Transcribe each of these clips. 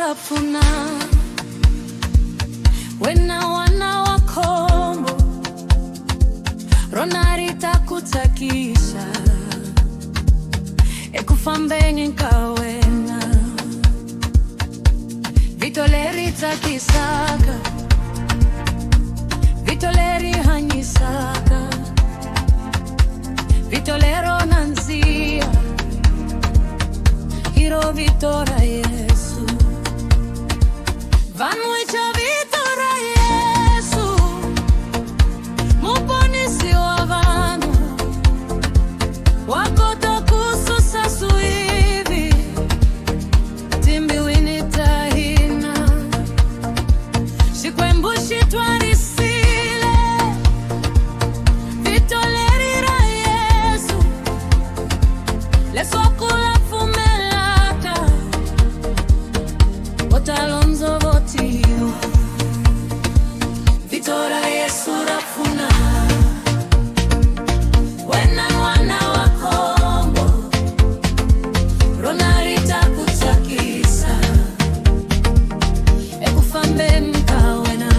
urafuna wena wana wakombo ronarita kutakisha ekufambenge nkawena vitoleri takisaka vitoleri hanyisaka vitolero nanzia hiro vitora Yesu vanwecha vitora Yesu muponisi wa vanu wakota kususa suivi timbiwini tahina shikwembushi twarisile vitolerira Yesu lesokula fumelaka otalonzo votio vitora Yesu rafuna wena wana wakombo ronarita kutakisa ekufambe mkawena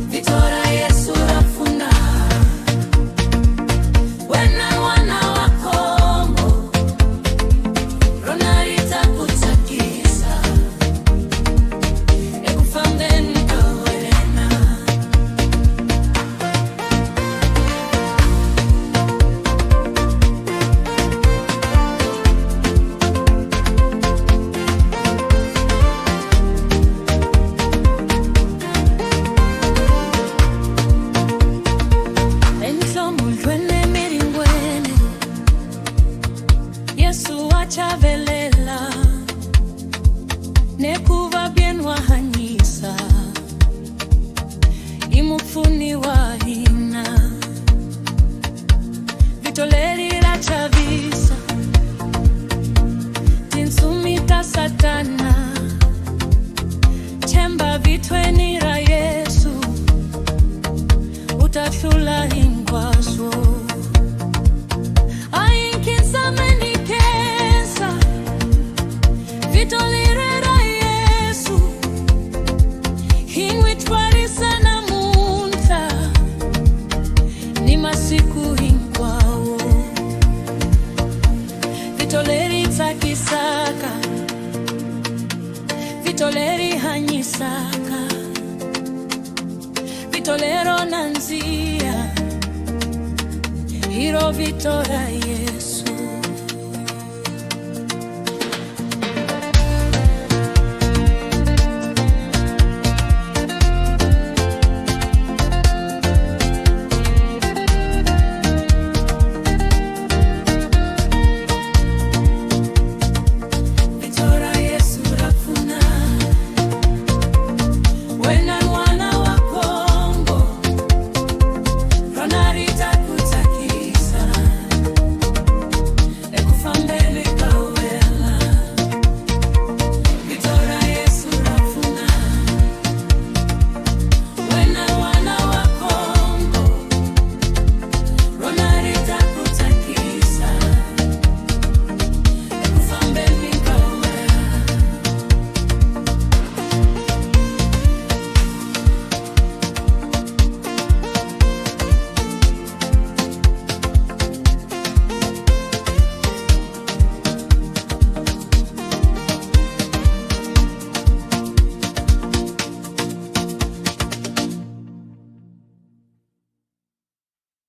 vitora Yesu rafuna wena wana wakombo ronarita kutakisa ekufambe mkawena enhlomulweni miringweni Yesu achavelela nekuva bien wahanyisa imufuni wahina vitolerira chavisa tinsumita satana chemba vitwenira Yesu utathula hinkwaso ainkinsamenikensa vitolirera Yesu hinwitwarisana munta ni masiku hinkwawo vitoleri takisaka vitoleri hanyisaka vitolero nanzia hiro vitora Yesu